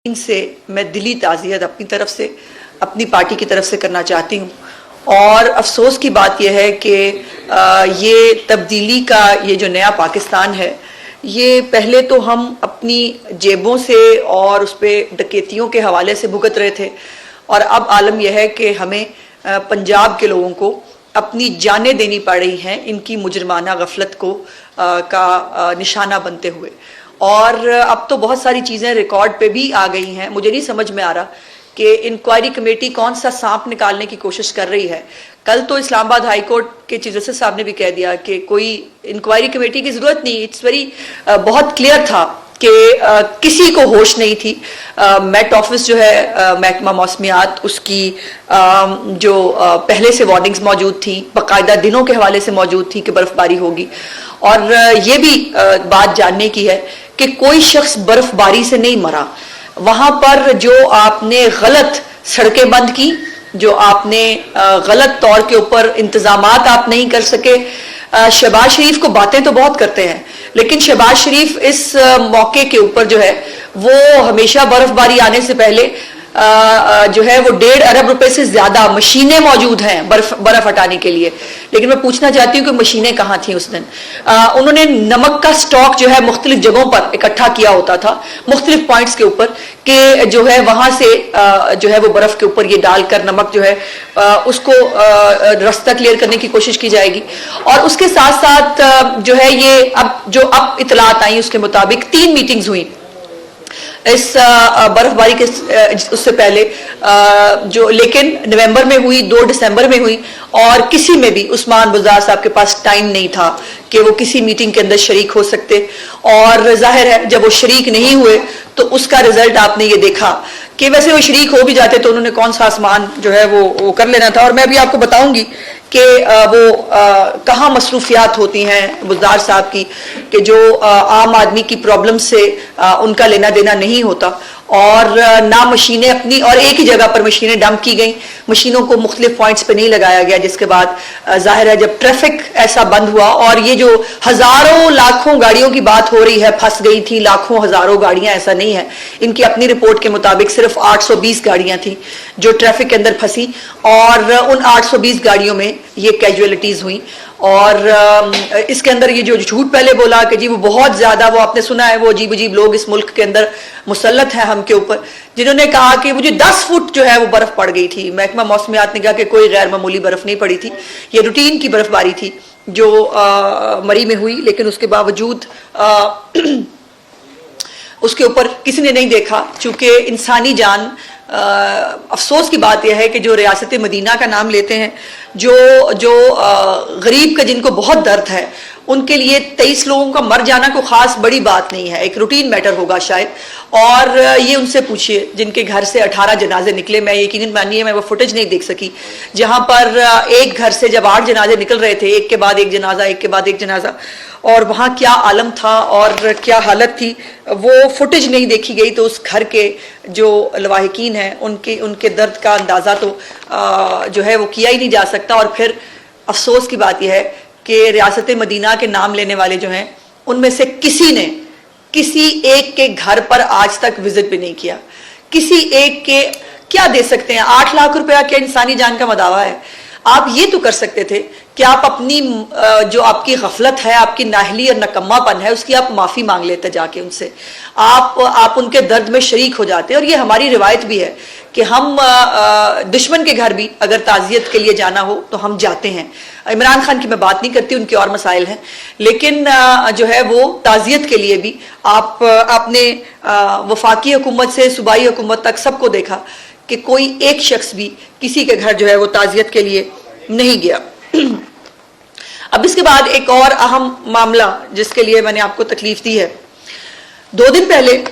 سے میں دلی تعزیت اپنی طرف سے اپنی پارٹی کی طرف سے کرنا چاہتی ہوں، اور افسوس کی بات یہ ہے کہ یہ تبدیلی کا یہ جو نیا پاکستان ہے، یہ پہلے تو ہم اپنی جیبوں سے اور اس پہ ڈکیتیوں کے حوالے سے بھگت رہے تھے، اور اب عالم یہ ہے کہ ہمیں پنجاب کے لوگوں کو اپنی جانیں دینی پڑ رہی ہیں ان کی مجرمانہ غفلت کو کا نشانہ بنتے ہوئے۔ اور اب تو بہت ساری چیزیں ریکارڈ پہ بھی آ گئی ہیں۔ مجھے نہیں سمجھ میں آ رہا کہ انکوائری کمیٹی کون سا سانپ نکالنے کی کوشش کر رہی ہے۔ کل تو اسلام آباد ہائی کورٹ کے چیف جسٹس صاحب نے بھی کہہ دیا کہ کوئی انکوائری کمیٹی کی ضرورت نہیں، بہت کلیئر تھا کہ کسی کو ہوش نہیں تھی۔ میٹ آفس جو ہے محکمہ موسمیات، اس کی جو پہلے سے وارننگز موجود تھیں، باقاعدہ دنوں کے حوالے سے موجود تھی کہ برف باری ہوگی، اور یہ بھی بات جاننے کی ہے کہ کوئی شخص برف باری سے نہیں مرا۔ وہاں پر جو آپ نے غلط سڑکیں بند کی، جو آپ نے غلط طور کے اوپر انتظامات آپ نہیں کر سکے۔ شہباز شریف کو باتیں تو بہت کرتے ہیں، لیکن شہباز شریف اس موقع کے اوپر جو ہے وہ ہمیشہ برف باری آنے سے پہلے جو ہے وہ 1.5 ارب روپے سے زیادہ مشینیں موجود ہیں برف ہٹانے کے لیے، لیکن میں پوچھنا چاہتی ہوں کہ مشینیں کہاں تھیں اس دن؟ انہوں نے نمک کا سٹاک جو ہے مختلف جگہوں پر اکٹھا کیا ہوتا تھا، مختلف پوائنٹس کے اوپر، کہ جو ہے وہاں سے جو ہے وہ برف کے اوپر یہ ڈال کر نمک جو ہے اس کو رستہ کلیئر کرنے کی کوشش کی جائے گی۔ اور اس کے ساتھ ساتھ جو ہے یہ اب اطلاعات آئیں اس کے مطابق 3 میٹنگز ہوئیں اس برف باری کے اس سے پہلے، جو لیکن نومبر میں ہوئی، 2 دسمبر میں ہوئی، اور کسی میں بھی عثمان بزدار صاحب کے پاس ٹائم نہیں تھا کہ وہ کسی میٹنگ کے اندر شریک ہو سکتے، اور ظاہر ہے جب وہ شریک نہیں ہوئے تو اس کا رزلٹ آپ نے یہ دیکھا کہ ویسے وہ شریک ہو بھی جاتے تو انہوں نے کون سا آسمان جو ہے وہ کر لینا تھا۔ اور میں ابھی آپ کو بتاؤں گی کہ وہ کہاں مصروفیات ہوتی ہیں بزدار صاحب کی، کہ جو عام آدمی کی پرابلم سے ان کا لینا دینا نہیں ہوتا، اور نہ مشینیں اپنی، اور ایک ہی جگہ پر مشینیں ڈمپ کی گئیں، مشینوں کو مختلف پوائنٹس پہ نہیں لگایا گیا، جس کے بعد ظاہر ہے جب ٹریفک ایسا بند ہوا، اور یہ جو ہزاروں لاکھوں گاڑیوں کی بات ہو رہی ہے پھنس گئی تھی، لاکھوں ہزاروں گاڑیاں، ایسا نہیں ہے، ان کی اپنی رپورٹ کے مطابق صرف 820 گاڑیاں تھیں جو ٹریفک کے اندر پھنسی، اور ان 820 گاڑیوں میں یہ کیجویلٹیز ہوئیں۔ اور اس کے اندر یہ جو جھوٹ پہلے بولا کہ جی وہ بہت زیادہ، وہ آپ نے سنا ہے وہ عجیب عجیب لوگ اس ملک کے اندر مسلط ہیں ہم کے اوپر، جنہوں نے کہا کہ مجھے 10 فٹ جو ہے وہ برف پڑ گئی تھی۔ محکمہ موسمیات نے کہا کہ کوئی غیر معمولی برف نہیں پڑی تھی، یہ روٹین کی برف باری تھی جو مری میں ہوئی، لیکن اس کے باوجود اس کے اوپر کسی نے نہیں دیکھا، چونکہ انسانی جان، افسوس کی بات یہ ہے کہ جو ریاست مدینہ کا نام لیتے ہیں، جو غریب کا جن کو بہت درد ہے، ان کے لیے 23 لوگوں کا مر جانا کوئی خاص بڑی بات نہیں ہے، ایک روٹین میٹر ہوگا شاید۔ اور یہ ان سے پوچھئے جن کے گھر سے 18 جنازے نکلے، میں یقیناً مانیے میں وہ فوٹیج نہیں دیکھ سکی، جہاں پر ایک گھر سے جب 8 جنازے نکل رہے تھے، ایک کے بعد ایک جنازہ، ایک کے بعد ایک جنازہ، اور وہاں کیا عالم تھا اور کیا حالت تھی، وہ فوٹیج نہیں دیکھی گئی، تو اس گھر کے جو لواحقین ہیں ان کے درد کا اندازہ تو جو ہے وہ کیا ہی نہیں جا سکتا۔ اور پھر افسوس کی بات یہ ہے کہ ریاست مدینہ کے نام لینے والے جو ہیں، ان میں سے کسی نے کسی ایک کے گھر پر آج تک وزٹ بھی نہیں کیا، کسی ایک کے کیا دے سکتے ہیں؟ 8 لاکھ روپیہ کیا انسانی جان کا مداوع ہے؟ آپ یہ تو کر سکتے تھے کہ آپ اپنی جو آپ کی غفلت ہے، آپ کی نااہلی اور نکما پن ہے، اس کی آپ معافی مانگ لیتے جا کے ان سے، آپ ان کے درد میں شریک ہو جاتے۔ اور یہ ہماری روایت بھی ہے کہ ہم دشمن کے گھر بھی اگر تعزیت کے لیے جانا ہو تو ہم جاتے ہیں۔ عمران خان کی میں بات نہیں کرتی، ان کے اور مسائل ہیں، لیکن جو ہے وہ تعزیت کے لیے بھی آپ نے وفاقی حکومت سے صوبائی حکومت تک سب کو دیکھا کہ کوئی ایک شخص بھی کسی کے گھر جو ہے وہ تعزیت کے لیے نہیں گیا۔ اب اس کے بعد ایک اور اہم معاملہ جس کے لیے میں نے آپ کو تکلیف دی ہے، 2 دن پہلے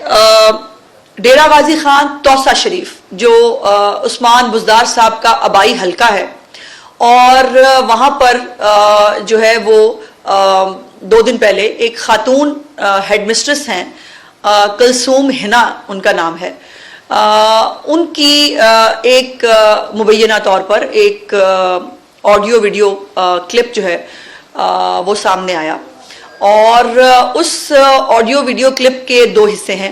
ڈیرہ غازی خان توسہ شریف جو عثمان بزدار صاحب کا آبائی حلقہ ہے، اور وہاں پر جو ہے وہ 2 دن پہلے ایک خاتون ہیڈ مسٹرس ہیں، کلثوم ہنا ان کا نام ہے، ان کی ایک مبینہ طور پر ایک آڈیو ویڈیو کلپ جو ہے وہ سامنے آیا، اور اس آڈیو ویڈیو کلپ کے 2 حصے ہیں۔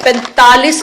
45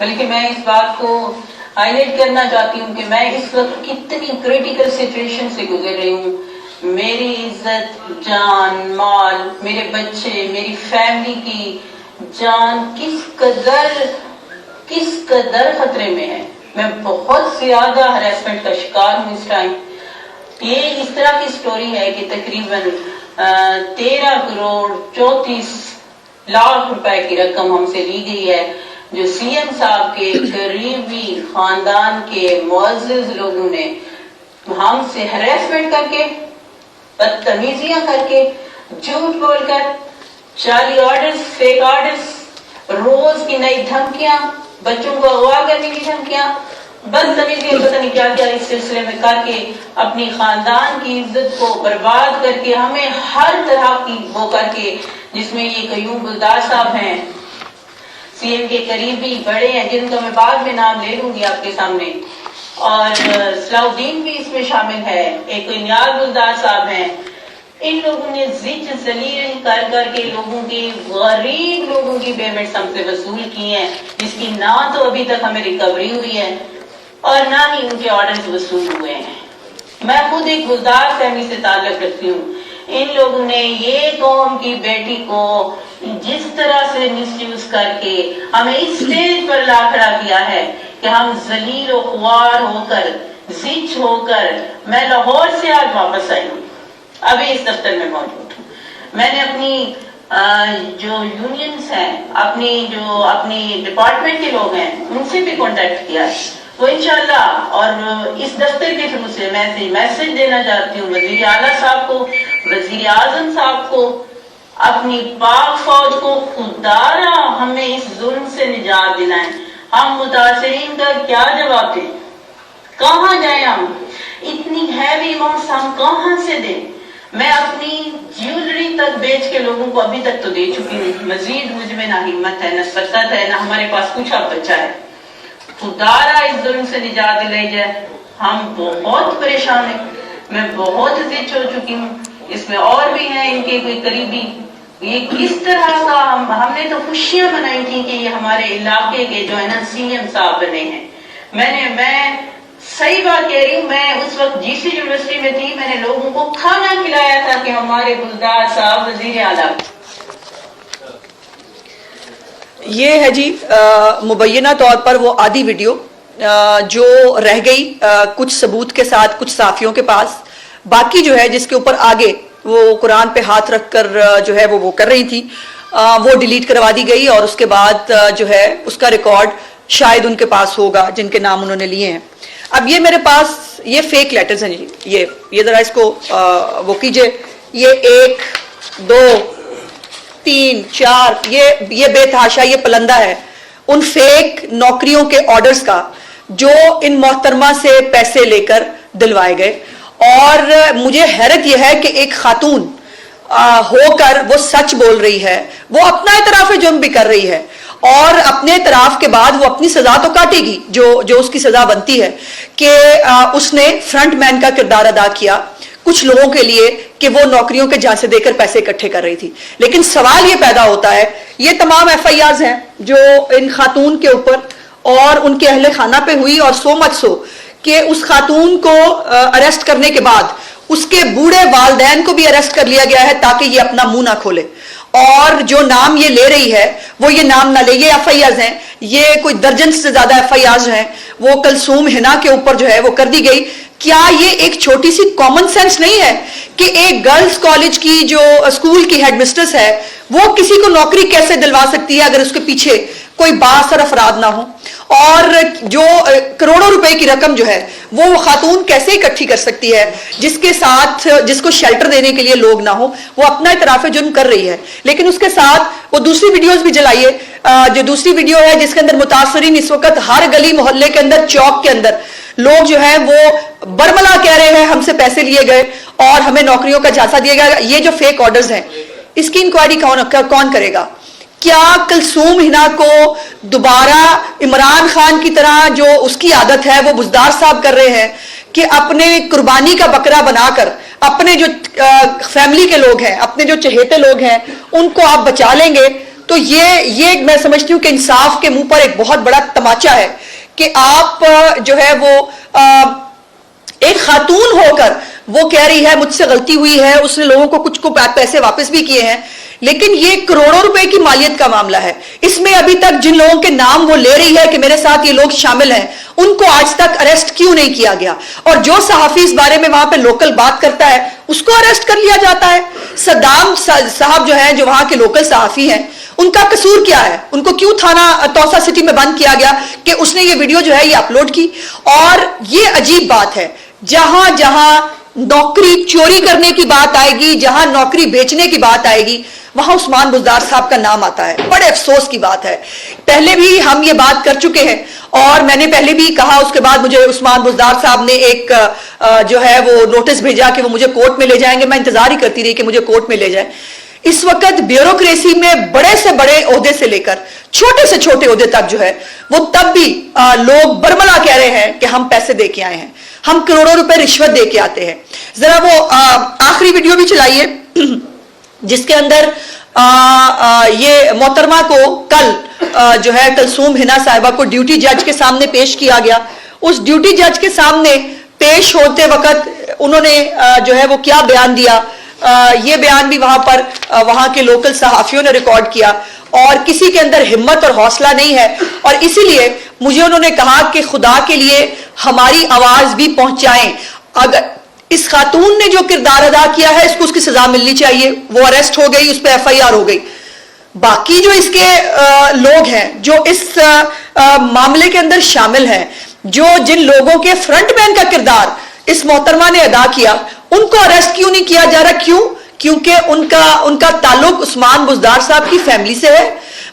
بلکہ میں اس بات کو ہائی لائٹ کرنا چاہتی ہوں کہ میں اس وقت کتنی کریٹیکل سچویشن سے گزر رہی ہوں. میری عزت، جان، مال، میرے بچے، میری فیملی کی جان کس قدر خطرے میں ہے. میں بہت زیادہ ہراسمنٹ کا شکار ہوں اس ٹائم. یہ اس طرح کی سٹوری ہے کہ تقریباً 13 کروڑ 34 لاکھ روپے کی رقم ہم سے لی گئی ہے، جو سی ایم صاحب کے قریبی خاندان کے معزز لوگوں نے ہم سے ہراسمنٹ کر کے، بدتمیزیاں کر کے، جھوٹ بول کر، جعلی آرڈرز، فیک آرڈرز، روز کی نئی دھمکیاں، بچوں کو اغوا کرنے کی دھمکیاں، بدتمیزیاں، پتہ نہیں کیا کیا اس سلسلے میں کر کے اپنی خاندان کی عزت کو برباد کر کے، ہمیں ہر طرح کی وہ کر کے، جس میں یہ قیوم گلدار صاحب ہیں، سی ایم کے قریبی بڑے ہیں جن کا میں بعد میں نام لے لوں گی آپ کے سامنے، اور صلاح الدین بھی اس میں شامل ہے، ایک نیال گلدار صاحب ہیں. ان لوگوں نے زچ ذلیل کر کے لوگوں کی، غریب لوگوں کی پیمنٹس ہم سے وصول کی ہیں، جس کی نہ تو ابھی تک ہمیں ریکوری ہوئی ہے اور نہ ہی ان کے آرڈرز وصول ہوئے ہیں. میں خود ایک گلدار فیملی سے تعلق رکھتی ہوں. ان لوگوں نے یہ قوم کی بیٹی کو جس طرح سے مس یوز کر کے ہمیں اس اسٹیج پر لا کھڑا کیا ہے کہ ہم ذلیل و خوار ہو کر، زچ ہو کر، میں لاہور سے آج واپس آئی ہوں، ابھی اس دفتر میں موجود ہوں. میں نے اپنی جو یونینز ہیں، اپنی ڈپارٹمنٹ کے لوگ ہیں، ان سے بھی کانٹیکٹ کیا ہے. وہ انشاءاللہ، اور اس دفتر کے تھرو سے میں میسج دینا چاہتی ہوں وزیر اعلیٰ صاحب کو، وزیر اعظم صاحب کو، اپنی پاک فوج کو، خدارا ہمیں اس ظلم سے نجات دلائیں. ہم متاثرین کا کیا جواب دیں؟ کہاں جائیں؟ ہم اتنی ہیوی اماؤنٹس ہم کہاں سے دیں؟ میں اپنی جیولری تک بیچ کے لوگوں کو ابھی تک تو دے چکی ہوں. مزید مجھ میں نہ ہمت ہے، نہ سکت ہے، نہ ہمارے پاس کچھ اب بچا ہے. خدارا اس ظلم سے نجات دلائی جائے. ہم بہت پریشان ہیں، میں بہت زچ ہو چکی ہوں. اس میں اور بھی ہیں ان کے کوئی قریبی. یہ کس طرح کا ہم نے تو خوشیاں منائی تھی کہ یہ ہمارے علاقے کے جو ہے نا سی ایم صاحب بنے ہیں. میں صحیح بات کہہ رہی ہوں، میں اس وقت جی سی یونیورسٹی میں تھی، میں نے لوگوں کو کھانا کھلایا تھا کہ ہمارے گلدار صاحب وزیر اعلیٰ. یہ ہے جی مبینہ طور پر وہ آدھی ویڈیو جو رہ گئی کچھ ثبوت کے ساتھ کچھ صحافیوں کے پاس. باقی جو ہے جس کے اوپر آگے وہ قرآن پہ ہاتھ رکھ کر جو ہے وہ کر رہی تھی، وہ ڈیلیٹ کروا دی گئی، اور اس کے بعد جو ہے اس کا ریکارڈ شاید ان کے پاس ہوگا جن کے نام انہوں نے لیے ہیں. اب یہ میرے پاس یہ فیک لیٹرز ہیں جی. یہ ذرا اس کو وہ کیجئے. یہ 1 2 3 4 یہ بے تحاشا یہ پلندہ ہے ان فیک نوکریوں کے آرڈرز کا جو ان محترمہ سے پیسے لے کر دلوائے گئے. اور مجھے حیرت یہ ہے کہ ایک خاتون ہو کر وہ سچ بول رہی ہے، وہ اپنا اعتراف جرم بھی کر رہی ہے، اور اپنے اعتراف کے بعد وہ اپنی سزا تو کاٹے گی جو اس کی سزا بنتی ہے کہ اس نے فرنٹ مین کا کردار ادا کیا کچھ لوگوں کے لیے کہ وہ نوکریوں کے جھانسے دے کر پیسے اکٹھے کر رہی تھی. لیکن سوال یہ پیدا ہوتا ہے، یہ تمام ایف آئی آرز ہیں جو ان خاتون کے اوپر اور ان کے اہل خانہ پہ ہوئی، اور سو مچ سو کہ اس خاتون کو اریسٹ کرنے کے بعد اس کے بوڑھے والدین کو بھی اریسٹ کر لیا گیا ہے تاکہ یہ اپنا منہ نہ کھولے. اور جو نام یہ لے رہی ہے وہ یہ نام نہ لے. یہ ایف آئی آرز ہیں، یہ کوئی درجن سے زیادہ ایف آئی آرز ہیں وہ کلثوم ہنا کے اوپر جو ہے وہ کر دی گئی. کیا یہ ایک چھوٹی سی کامن سینس نہیں ہے کہ ایک گرلز کالج کی جو اسکول کی ہیڈ مسٹرس ہے وہ کسی کو نوکری کیسے دلوا سکتی ہے اگر اس کے پیچھے کوئی بااثر افراد نہ ہو؟ اور جو کروڑوں روپے کی رقم جو ہے وہ خاتون کیسے اکٹھی کر سکتی ہے جس کے ساتھ جس کو شیلٹر دینے کے لیے لوگ نہ ہو؟ وہ اپنا اعتراف جرم کر رہی ہے. لیکن اس کے ساتھ وہ دوسری ویڈیوز بھی جلائیے، جو دوسری ویڈیو ہے جس کے اندر متاثرین اس وقت ہر گلی محلے کے اندر، چوک کے اندر لوگ جو ہیں وہ برملا کہہ رہے ہیں ہم سے پیسے لیے گئے اور ہمیں نوکریوں کا جھانسا دیا گیا. یہ جو فیک آرڈرز ہیں اس کی انکوائری کون کرے گا؟ کیا کلثوم ہنا کو دوبارہ عمران خان کی طرح جو اس کی عادت ہے وہ بزدار صاحب کر رہے ہیں کہ اپنے قربانی کا بکرا بنا کر اپنے جو فیملی کے لوگ ہیں، اپنے جو چہیتے لوگ ہیں ان کو آپ بچا لیں گے تو یہ میں سمجھتی ہوں کہ انصاف کے منہ پر ایک بہت بڑا تماچا ہے کہ آپ جو ہے وہ ایک خاتون ہو کر وہ کہہ رہی ہے مجھ سے غلطی ہوئی ہے، اس نے لوگوں کو کچھ کو پیسے واپس بھی کیے ہیں، لیکن یہ کروڑوں روپے کی مالیت کا معاملہ ہے. اس میں ابھی تک جن لوگوں کے نام وہ لے رہی ہے کہ میرے ساتھ یہ لوگ شامل ہیں، ان کو آج تک اریسٹ کیوں نہیں کیا گیا؟ اور جو صحافی اس بارے میں وہاں پہ لوکل بات کرتا ہے اس کو اریسٹ کر لیا جاتا ہے. صدام صاحب جو ہیں، جو وہاں کے لوکل صحافی ہیں، ان کا قصور کیا ہے؟ ان کو کیوں تھانہ توسا سٹی میں بند کیا گیا کہ اس نے یہ ویڈیو جو ہے یہ اپلوڈ کی؟ اور یہ عجیب بات ہے، جہاں جہاں نوکری چوری کرنے کی بات آئے گی، جہاں نوکری بیچنے کی بات آئے گی، وہاں عثمان بزدار صاحب کا نام آتا ہے. بڑے افسوس کی بات ہے. پہلے بھی ہم یہ بات کر چکے ہیں اور میں نے پہلے بھی کہا، اس کے بعد مجھے عثمان بزدار صاحب نے ایک جو ہے وہ نوٹس بھیجا کہ وہ مجھے کورٹ میں لے جائیں گے. میں انتظار ہی کرتی رہی کہ مجھے کورٹ میں لے جائیں. اس وقت بیوروکریسی میں بڑے سے بڑے عہدے سے لے کر چھوٹے سے چھوٹے عہدے تک جو ہے وہ تب بھی لوگ برملا کہہ رہے ہیں کہ ہم پیسے دے کے آئے ہیں، ہم کروڑوں روپے رشوت دے کے آتے ہیں. ذرا وہ آخری ویڈیو بھی چلائیے جس کے اندر یہ محترمہ کو کل جو ہے کلثوم حنا صاحبہ کو ڈیوٹی جج کے سامنے پیش کیا گیا. اس ڈیوٹی جج کے سامنے پیش ہوتے وقت انہوں نے جو ہے وہ کیا بیان دیا، یہ بیان بھی وہاں پر وہاں کے لوکل صحافیوں نے ریکارڈ کیا، اور کسی کے اندر ہمت اور حوصلہ نہیں ہے. اور اسی لیے مجھے انہوں نے کہا کہ خدا کے لیے ہماری آواز بھی پہنچائیں. اگر اس خاتون نے جو کردار ادا کیا ہے اس کو اس کی سزا ملنی چاہیے. وہ اریسٹ ہو گئی، اس پہ ایف آئی آر ہو گئی. باقی جو اس کے لوگ ہیں جو اس معاملے کے اندر شامل ہیں، جو جن لوگوں کے فرنٹ مین کا کردار اس محترمہ نے ادا کیا، ان کو اریسٹ کیوں نہیں کیا جا رہا؟ کیوں؟ کیونکہ ان کا تعلق عثمان بزدار صاحب کی فیملی سے ہے.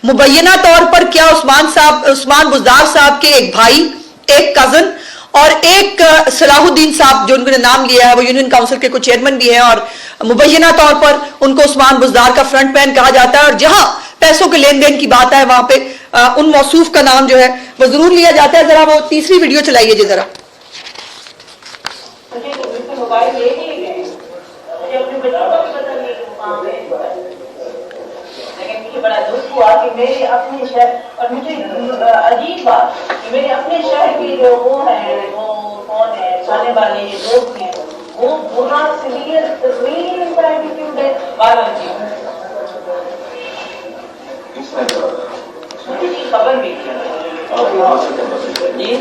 مبینہ طور پر کیا عثمان بزدار صاحب کے ایک بھائی، ایک کزن اور ایک صلاح الدین صاحب جو انہوں نے نام لیا ہے، وہ یونین کاؤنسل کے کچھ چیئرمین بھی ہیں، اور مبینہ طور پر ان کو عثمان بزدار کا فرنٹ مین کہا جاتا ہے. اور جہاں پیسوں کے لین دین کی بات ہے وہاں پہ ان موصوف کا نام جو ہے وہ ضرور لیا جاتا ہے. ذرا وہ تیسری ویڈیو چلائیے جی ذرا. بڑا دکھ ہوا کہ میرے اپنے شہر، اور مجھے عجیب بات کہ میرے اپنے شہر کے جو وہ ہیں، وہ کون ہے چاہنے والے لوگ ہیں، وہ وہاں سویل تصویر ہی ملتا ہے ایٹیٹیوڈ ہے. مجھے خبر بھی جی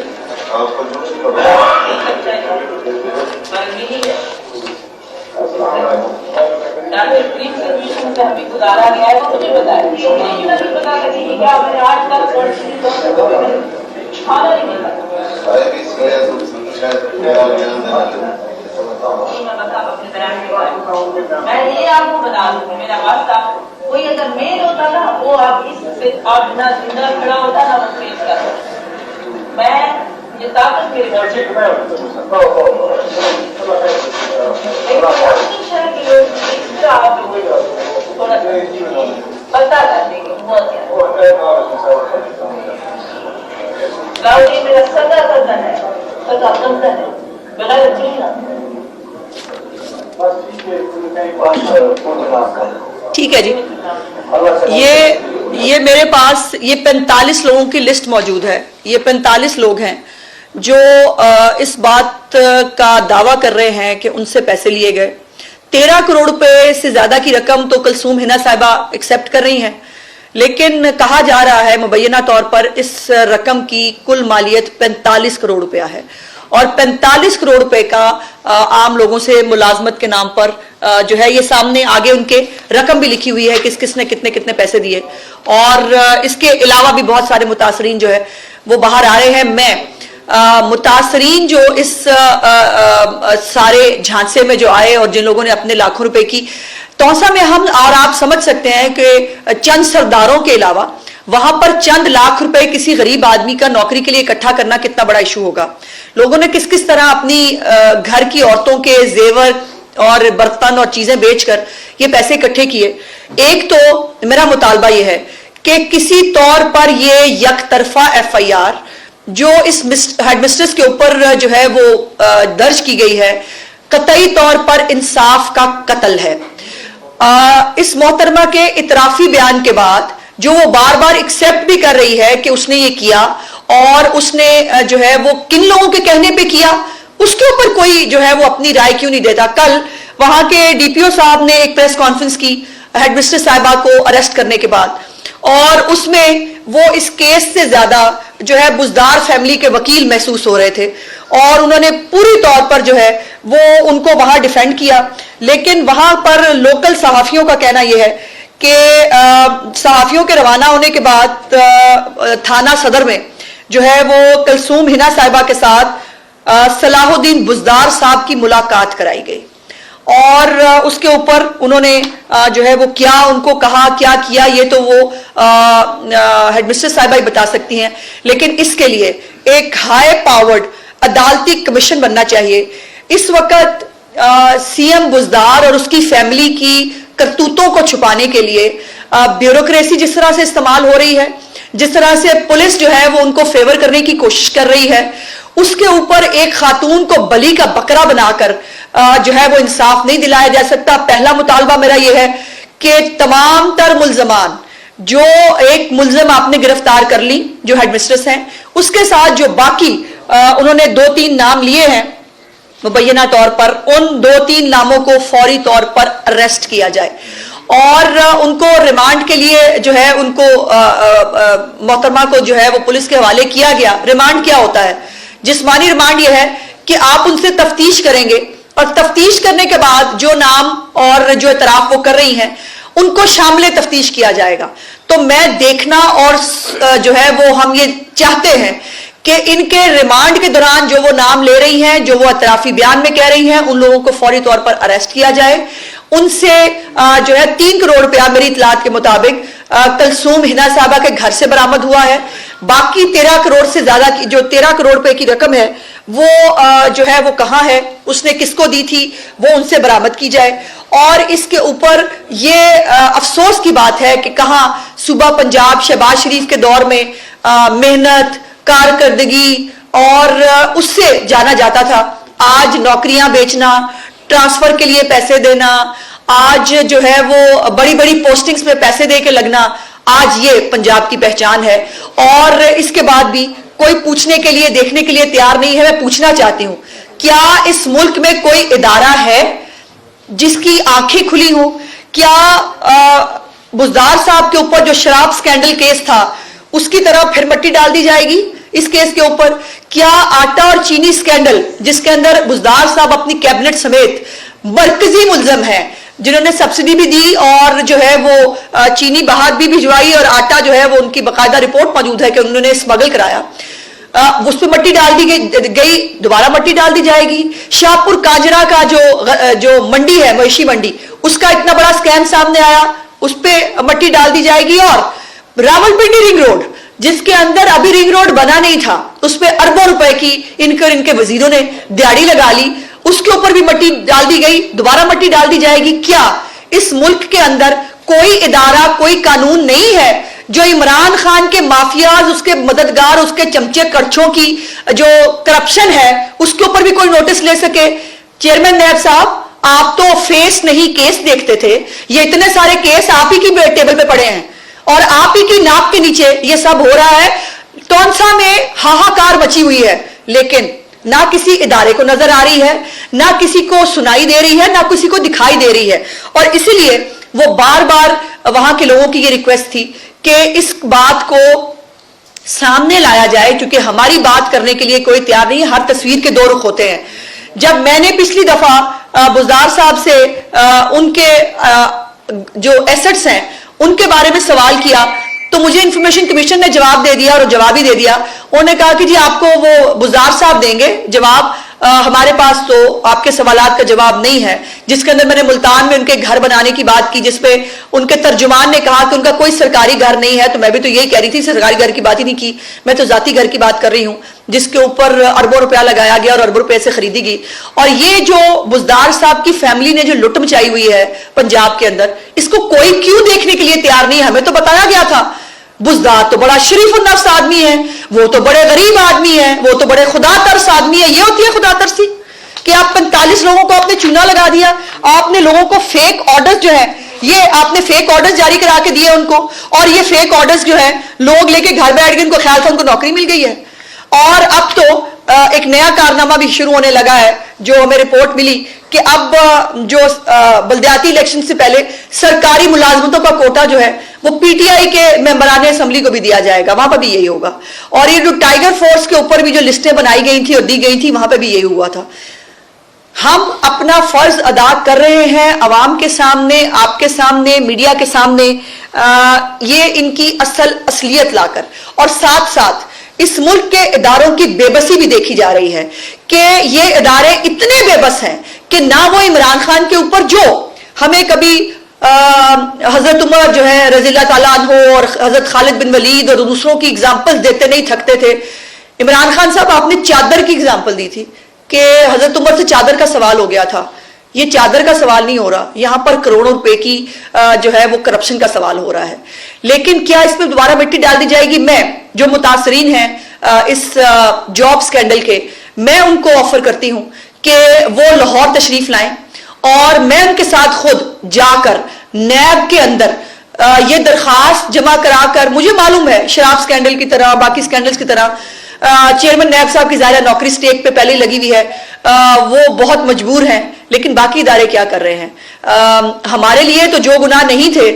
ڈاکٹر کریم سے ہمیں گزارا گیا ہے، وہ مجھے بتایا نہیں پتا لگی کہ کیا میں آج تک کھانا ہی نہیں میں یہ آپ کو بتا دوں میرا واسطہ کوئی اگر میل ہوتا نا، وہ آپ اس سے آپ نہ زندہ کھڑا ہوتا نہ وہ پیش کرتا. میں یہ طاقت میرے پتا کرنے کی بہت گاؤں میرا سگا کزن ہے، سگا کزن ہے بغیر ٹھیک ہے جی. یہ میرے پاس یہ 45 لوگوں کی لسٹ موجود ہے. یہ 45 لوگ ہیں جو اس بات کا دعویٰ کر رہے ہیں کہ ان سے پیسے لیے گئے. 13 کروڑ روپے سے زیادہ کی رقم تو کلثوم حنا صاحبہ ایکسیپٹ کر رہی ہیں، لیکن کہا جا رہا ہے مبینہ طور پر اس رقم کی کل مالیت 45 کروڑ روپیہ ہے. اور 45 کروڑ روپے کا عام لوگوں سے ملازمت کے نام پر جو ہے یہ سامنے آگے ان کے رقم بھی لکھی ہوئی ہے کہ کس نے کتنے پیسے دیے. اور اس کے علاوہ بھی بہت سارے متاثرین جو ہے وہ باہر آ رہے ہیں. میں متاثرین جو اس سارے جھانسے میں جو آئے اور جن لوگوں نے اپنے لاکھوں روپے کی توسا میں، ہم اور آپ سمجھ سکتے ہیں کہ چند سرداروں کے علاوہ وہاں پر چند لاکھ روپے کسی غریب آدمی کا نوکری کے لیے اکٹھا کرنا کتنا بڑا ایشو ہوگا. لوگوں نے کس طرح اپنی گھر کی عورتوں کے زیور اور برتن اور چیزیں بیچ کر یہ پیسے اکٹھے کیے. ایک تو میرا مطالبہ یہ ہے کہ کسی طور پر یہ یک طرفہ ایف آئی آر جو اس ہیڈ مسٹرس کے اوپر جو ہے وہ درج کی گئی ہے، قطعی طور پر انصاف کا قتل ہے. اس محترمہ کے اعترافی بیان کے بعد جو وہ بار بار ایکسپٹ بھی کر رہی ہے کہ اس نے یہ کیا اور اس نے جو ہے وہ کن لوگوں کے کہنے پہ کیا, اس کے اوپر کوئی جو ہے وہ اپنی رائے کیوں نہیں دیتا. کل وہاں کے ڈی پی او صاحب نے ایک پریس کانفرنس کی ہیڈ مسٹر صاحبہ کو اریسٹ کرنے کے بعد, اور اس میں وہ اس کیس سے زیادہ جو ہے بزدار فیملی کے وکیل محسوس ہو رہے تھے, اور انہوں نے پوری طور پر جو ہے وہ ان کو وہاں ڈیفینڈ کیا. لیکن وہاں پر لوکل صحافیوں کا کہنا یہ ہے کہ صحافیوں کے روانہ ہونے کے بعد تھانہ صدر میں جو ہے وہ کلثوم ہنا صاحبہ کے ساتھ صلاح الدین بزدار صاحب کی ملاقات کرائی گئی, اور اس کے اوپر انہوں نے جو ہے وہ کیا ان کو کہا, کیا کیا, یہ تو وہ ہیڈ مسٹر صاحبہ ہی بتا سکتی ہیں. لیکن اس کے لیے ایک ہائی پاورڈ عدالتی کمیشن بننا چاہیے. اس وقت سی ایم بزدار اور اس کی فیملی کی کرتوتوں کو چھپانے کے لیے بیوروکریسی جس طرح سے استعمال ہو رہی ہے, جس طرح سے پولیس جو ہے وہ ان کو فیور کرنے کی کوشش کر رہی ہے, اس کے اوپر ایک خاتون کو بلی کا بکرا بنا کر جو ہے وہ انصاف نہیں دلایا جا سکتا. پہلا مطالبہ میرا یہ ہے کہ تمام تر ملزمان, جو ایک ملزم آپ نے گرفتار کر لی جو ہیڈ مسٹرس ہیں, اس کے ساتھ جو باقی انہوں نے 2-3 نام لیے ہیں مبینہ طور پر, ان 2-3 ناموں کو فوری طور پر اریسٹ کیا جائے اور ان کو ریمانڈ کے لیے جو ہے ان کو محترمہ کو جو ہے وہ پولیس کے حوالے کیا گیا. ریمانڈ کیا ہوتا ہے؟ جسمانی ریمانڈ یہ ہے کہ آپ ان سے تفتیش کریں گے, اور تفتیش کرنے کے بعد جو نام اور جو اعتراف وہ کر رہی ہیں ان کو شامل تفتیش کیا جائے گا. تو میں دیکھنا اور جو ہے وہ ہم یہ چاہتے ہیں کہ ان کے ریمانڈ کے دوران جو وہ نام لے رہی ہیں, جو وہ اعترافی بیان میں کہہ رہی ہیں, ان لوگوں کو فوری طور پر اریسٹ کیا جائے. ان سے جو ہے 3 کروڑ روپیہ میری اطلاعات کے مطابق کلثوم ہنا صاحبہ کے گھر سے برآمد ہوا ہے. باقی 13 کروڑ سے زیادہ کی جو 13 کروڑ روپے کی رقم ہے وہ جو ہے وہ کہاں ہے, اس نے کس کو دی تھی, وہ ان سے برآمد کی جائے. اور اس کے اوپر یہ افسوس کی بات ہے کہ کہاں صوبہ پنجاب شہباز شریف کے دور میں محنت, کارکردگی اور اس سے جانا جاتا تھا, آج نوکریاں بیچنا, ٹرانسفر کے لیے پیسے دینا, آج جو ہے وہ بڑی بڑی پوسٹنگز میں پیسے دے کے لگنا, آج یہ پنجاب کی پہچان ہے. اور اس کے بعد بھی کوئی پوچھنے کے لیے, دیکھنے کے لیے تیار نہیں ہے. میں پوچھنا چاہتی ہوں, کیا اس ملک میں کوئی ادارہ ہے جس کی آنکھیں کھلی ہوں؟ کیا بزدار صاحب کے اوپر جو شراب سکینڈل کیس تھا اس کی طرح پھر مٹی ڈال دی جائے گی اس کیس کے اوپر؟ کیا آٹا اور چینی سکینڈل جس کے اندر بزدار صاحب اپنی کیبنٹ سمیت مرکزی ملزم ہیں, جنہوں نے سبسڈی بھی دی اور جو ہے وہ چینی باہر بھی بھجوائی اور آٹا جو ہے وہ ان کی باقاعدہ رپورٹ موجود ہے کہ انہوں نے اسمگل کرایا, اس پہ مٹی ڈال دی گئی, دوبارہ مٹی ڈال دی جائے گی. شاہپور کاجرا کا جو منڈی ہے, مویشی منڈی, اس کا اتنا بڑا سکیم سامنے آیا, اس پہ مٹی ڈال دی جائے گی. اور راولپنڈی رنگ روڈ جس کے اندر ابھی رنگ روڈ بنا نہیں تھا, اس پہ اربوں روپے کی ان کے وزیروں نے دیہڑی لگا لی, اس کے اوپر بھی مٹی ڈال دی گئی, دوبارہ مٹی ڈال دی جائے گی. کیا اس ملک کے اندر کوئی ادارہ, کوئی قانون نہیں ہے جو عمران خان کے مافیاز, اس کے مددگار, اس کے چمچے کڑچھوں کی جو کرپشن ہے اس کے اوپر بھی کوئی نوٹس لے سکے؟ چیئرمین نیب صاحب, آپ تو فیس نہیں کیس دیکھتے تھے. یہ اتنے سارے کیس آپ ہی کی ٹیبل پہ پڑے ہیں اور آپ ہی کی ناک کے نیچے یہ سب ہو رہا ہے. تونسا میں ہاہاکار مچی ہوئی ہے, لیکن نہ کسی ادارے کو نظر آ رہی ہے, نہ کسی کو سنائی دے رہی ہے, نہ کسی کو دکھائی دے رہی ہے. اور اسی لیے وہ بار بار وہاں کے لوگوں کی یہ ریکویسٹ تھی کہ اس بات کو سامنے لایا جائے, کیونکہ ہماری بات کرنے کے لیے کوئی تیار نہیں ہے. ہر تصویر کے 2 رخ ہوتے ہیں. جب میں نے پچھلی دفعہ بزدار صاحب سے ان کے جو ایسٹس ہیں ان کے بارے میں سوال کیا تو مجھے انفارمیشن کمیشن نے جواب دے دیا, اور جواب ہی دے دیا. انہوں نے کہا کہ جی آپ کو وہ بزدار صاحب دیں گے جواب, ہمارے پاس تو آپ کے سوالات کا جواب نہیں ہے. جس کے اندر میں نے ملتان میں ان کے گھر بنانے کی بات کی, جس پہ ان کے ترجمان نے کہا کہ ان کا کوئی سرکاری گھر نہیں ہے. تو میں بھی تو یہی کہہ رہی تھی, سرکاری گھر کی بات ہی نہیں کی, میں تو ذاتی گھر کی بات کر رہی ہوں جس کے اوپر اربوں روپیہ لگایا گیا اور اربوں روپے سے خریدی گئی. اور یہ جو بزدار صاحب کی فیملی نے جو لٹ مچائی ہوئی ہے پنجاب کے اندر, اس کو کوئی کیوں دیکھنے کے لیے تیار نہیں؟ ہمیں تو بتایا گیا تھا بزدار تو بڑا شریف النفس آدمی ہے, وہ تو بڑے غریب آدمی ہے, وہ تو بڑے خدا ترس آدمی ہے. یہ ہوتی ہے خدا ترسی کہ آپ 45 لوگوں کو آپ نے چونا لگا دیا, آپ نے لوگوں کو فیک آرڈر جو ہے یہ آپ نے فیک آرڈرز جاری کرا کے دیے ان کو, اور یہ فیک آرڈرز جو ہیں لوگ لے کے گھر بیٹھ کے ان کو خیال تھا ان کو نوکری مل گئی ہے. اور اب تو ایک نیا کارنامہ بھی شروع ہونے لگا ہے جو ہمیں رپورٹ ملی کہ اب جو بلدیاتی الیکشن سے پہلے سرکاری ملازمتوں کا کوٹا جو ہے وہ پی ٹی آئی کے ممبران اسمبلی کو بھی دیا جائے گا, وہاں پہ بھی یہی ہوگا. اور یہ جو ٹائیگر فورس کے اوپر بھی جو لسٹیں بنائی گئی تھی اور دی گئی تھی وہاں پہ بھی یہی ہوا تھا. ہم اپنا فرض ادا کر رہے ہیں عوام کے سامنے, آپ کے سامنے, میڈیا کے سامنے, یہ ان کی اصلیت لا کر, اور ساتھ ساتھ اس ملک کے اداروں کی بے بسی بھی دیکھی جا رہی ہے کہ یہ ادارے اتنے بے بس ہیں کہ نہ وہ عمران خان کے اوپر جو ہمیں کبھی حضرت عمر جو ہے رضی اللہ تعالیٰ عنہ اور حضرت خالد بن ولید اور دوسروں کی اگزامپل دیتے نہیں تھکتے تھے. عمران خان صاحب آپ نے چادر کی اگزامپل دی تھی کہ حضرت عمر سے چادر کا سوال ہو گیا تھا. یہ چادر کا سوال نہیں ہو رہا, یہاں پر کروڑوں روپے کی جو ہے وہ کرپشن کا سوال ہو رہا ہے. لیکن کیا اس میں دوبارہ مٹی ڈال دی جائے گی؟ میں جو متاثرین ہیں اس جاب سکینڈل کے, میں ان کو آفر کرتی ہوں کہ وہ لاہور تشریف لائیں اور میں ان کے ساتھ خود جا کر نیب کے اندر یہ درخواست جمع کرا کر, مجھے معلوم ہے شراب سکینڈل کی طرح باقی سکینڈلز کی طرح چیئرمین نیب صاحب کی ظاہرہ نوکری سٹیک پہ پہلے ہی لگی ہوئی ہے, وہ بہت مجبور ہیں, لیکن باقی ادارے کیا کر رہے ہیں؟ ہمارے لیے تو جو گناہ نہیں تھے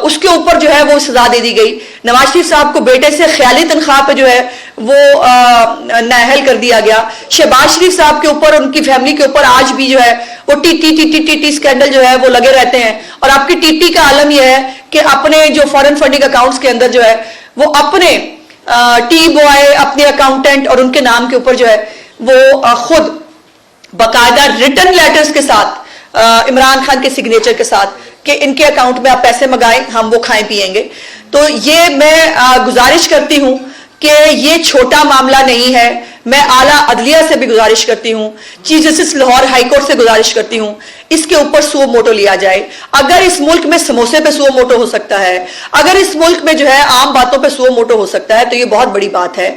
اس کے اوپر جو ہے وہ سزا دے دی گئی. نواز شریف صاحب کو بیٹے سے خیالی تنخواہ پہ جو ہے وہ نااہل کر دیا گیا. شہباز شریف صاحب کے اوپر, ان کی فیملی کے اوپر آج بھی جو ہے وہ ٹی ٹی سکینڈل جو ہے وہ لگے رہتے ہیں. اور آپ کی ٹی ٹی کا عالم یہ ہے کہ اپنے جو فارن فنڈنگ اکاؤنٹس کے اندر جو ہے وہ اپنے ٹی بوائے, اپنے اکاؤنٹنٹ اور ان کے نام کے اوپر جو ہے وہ خود باقاعدہ ریٹن لیٹرز کے ساتھ عمران خان کے سگنیچر کے ساتھ کہ ان کے اکاؤنٹ میں آپ پیسے منگائیں, ہم وہ کھائیں پیئیں گے. تو یہ میں گزارش کرتی ہوں کہ یہ چھوٹا معاملہ نہیں ہے. میں اعلیٰ عدلیہ سے بھی گزارش کرتی ہوں, chief justice Lahore high court سے گزارش کرتی ہوں, اس کے اوپر سو موٹو لیا جائے. اگر اس ملک میں سموسے پہ سو موٹو ہو سکتا ہے, اگر اس ملک میں جو ہے عام باتوں پہ سو موٹو ہو سکتا ہے, تو یہ بہت بڑی بات ہے.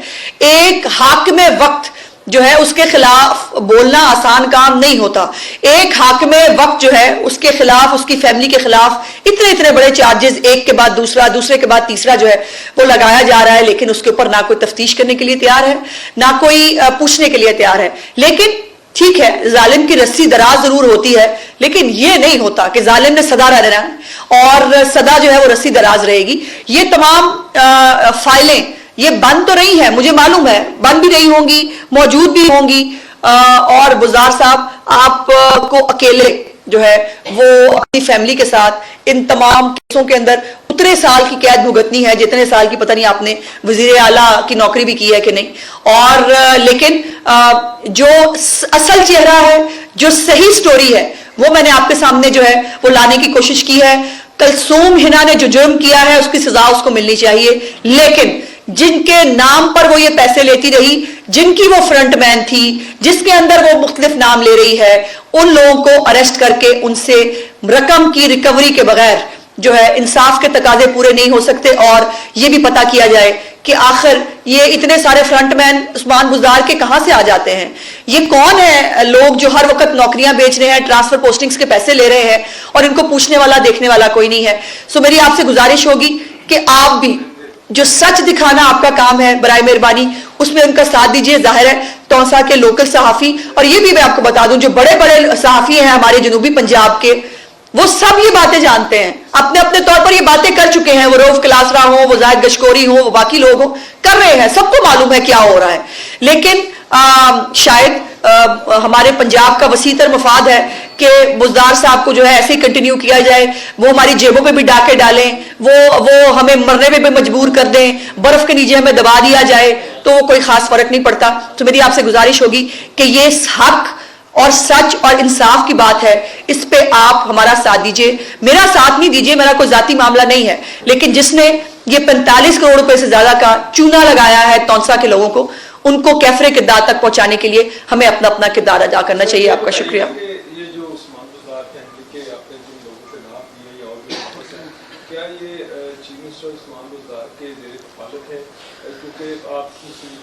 ایک حاکم وقت جو ہے اس کے خلاف بولنا آسان کام نہیں ہوتا. ایک حاکم وقت جو ہے اس کے خلاف, اس کی فیملی کے خلاف اتنے بڑے چارجز ایک کے بعد دوسرا, دوسرے کے بعد تیسرا جو ہے وہ لگایا جا رہا ہے, لیکن اس کے اوپر نہ کوئی تفتیش کرنے کے لیے تیار ہے, نہ کوئی پوچھنے کے لیے تیار ہے. لیکن ٹھیک ہے, ظالم کی رسی دراز ضرور ہوتی ہے, لیکن یہ نہیں ہوتا کہ ظالم نے سدا رہنا ہے اور سدا جو ہے وہ رسی دراز رہے گی. یہ تمام فائلیں یہ بند تو نہیں ہے, مجھے معلوم ہے بند بھی نہیں ہوں گی, موجود بھی ہوں گی. اور بزار صاحب آپ کو اکیلے جو ہے وہ اپنی فیملی کے ساتھ ان تمام کیسوں کے اندر اتنے سال کی قید بھگتنی ہے جتنے سال کی پتہ نہیں آپ نے وزیر اعلیٰ کی نوکری بھی کی ہے کہ نہیں. اور لیکن جو اصل چہرہ ہے, جو صحیح سٹوری ہے, وہ میں نے آپ کے سامنے جو ہے وہ لانے کی کوشش کی ہے. کلثوم ہنا نے جو جرم کیا ہے اس کی سزا اس کو ملنی چاہیے, لیکن جن کے نام پر وہ یہ پیسے لیتی رہی, جن کی وہ فرنٹ مین تھی, جس کے اندر وہ مختلف نام لے رہی ہے, ان لوگوں کو اریسٹ کر کے ان سے رقم کی ریکوری کے بغیر جو ہے انصاف کے تقاضے پورے نہیں ہو سکتے. اور یہ بھی پتہ کیا جائے کہ آخر یہ اتنے سارے فرنٹ مین عثمان بزدار کے کہاں سے آ جاتے ہیں, یہ کون ہیں لوگ جو ہر وقت نوکریاں بیچ رہے ہیں, ٹرانسفر پوسٹنگز کے پیسے لے رہے ہیں اور ان کو پوچھنے والا دیکھنے والا کوئی نہیں ہے. سو میری آپ سے گزارش ہوگی کہ آپ بھی جو سچ دکھانا آپ کا کام ہے, برائے مہربانی اس میں ان کا ساتھ دیجیے. ظاہر ہے تونسا کے لوکل صحافی, اور یہ بھی میں آپ کو بتا دوں جو بڑے بڑے صحافی ہیں ہمارے جنوبی پنجاب کے, وہ سب یہ باتیں جانتے ہیں, اپنے اپنے طور پر یہ باتیں کر چکے ہیں. وہ روف کلاسرا ہوں, وہ زاہد گشکوری ہوں, وہ باقی لوگ ہوں, کر رہے ہیں, سب کو معلوم ہے کیا ہو رہا ہے. لیکن شاید ہمارے پنجاب کا وسیع تر مفاد ہے کہ بزدار صاحب کو جو ہے ایسے ہی کنٹینیو کیا جائے, وہ ہماری جیبوں پہ بھی ڈاکے ڈالیں, وہ ہمیں مرنے پہ بھی مجبور کر دیں, برف کے نیچے ہمیں دبا دیا جائے, تو وہ کوئی خاص فرق نہیں پڑتا. تو میری آپ سے گزارش ہوگی کہ یہ حق اور سچ اور انصاف کی بات ہے, اس پہ آپ ہمارا ساتھ دیجئے. میرا ساتھ نہیں دیجئے, میرا کوئی ذاتی معاملہ نہیں ہے, لیکن جس نے یہ 45 کروڑ روپے سے زیادہ کا چونا لگایا ہے تونسا کے لوگوں کو, ان کو کیفر کردار تک پہنچانے کے لیے ہمیں اپنا اپنا کردار ادا کرنا چاہیے. آپ کا شکریہ. یہ جو عثمان بزدار کے حملے کے آپ نے جن لوگوں پہ نام دیے اور بھی واپس ہیں, کیا یہ چیف منسٹر عثمان بزدار کے زیر کفالت ہے؟ کیونکہ آپ